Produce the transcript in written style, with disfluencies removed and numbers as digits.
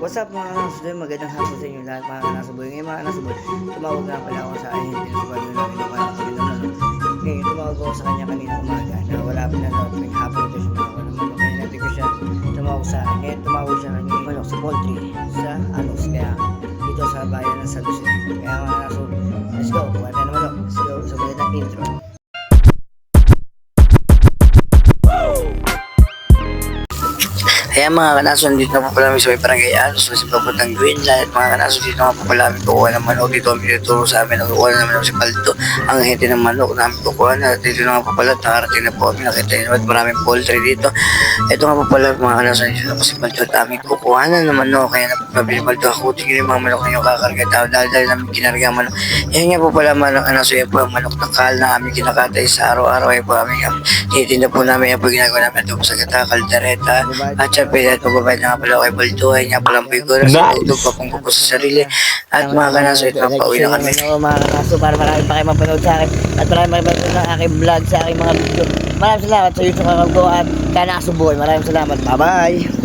What's up mga kanasuboy? Magandang hapon sa inyo lahat mga kanasuboy. Ngayon mga kanasuboy, tumawag nga pala ako sa ahin. Pinasuboy nyo lang kinukuha ng kami ng manok. Ngayon tumawag ako sa kanya kanina umaga na wala pa na daw. May hapon ito siya nakakuha ng manok. Kaya natin ko siya tumawag sa akin. Ngayon tumawag siya ng manok sa poultry sa Anos. Kaya dito sa bayan ng San Jose. Kaya mga kanasuboy, let's go. Kuha na ng manok. Let's go. Sa magandang intro. Kaya mga kanaso, dito na po pala sa may barangay Anos na si papuntang Greenland. At mga kanaso, dito nga po pala kukuha ng manok. Dito ang pinuturo sa amin, kukuha na naman si Paldo ang hente ng manok namin kukuha na. Dito na nga po pala, nakarating na po kami, nakita nyo at maraming poultry dito. Ito nga po pala mga kanaso, dito na po si Paldo at aming kukuha na ng manok. Kaya na po nabili Paldo ako, tingin yung mga manok na yung kakarga tao dahil namin kinarga ang manok. Yan nga po pala mga kanaso, yan po ang manok na kal na aming kinakatay sa araw-araw. Yan po aming tinitinda po namin, yan po ginagawa namin ito po sa gata, kaldereta, at syempre at magbabayad na nga pala kay Baldo. Ay nga pala po yung sa tutog pa kung po sa sarili. At mga kanaso, ito ang pauwi na kami. Mga kanaso, para marami pa kayo mapanood sa akin at marami mapanood sa aking vlog, sa aking mga video. Maraming salamat sa YouTube kakagawa at Kanaso Boy. Maraming salamat. Bye bye.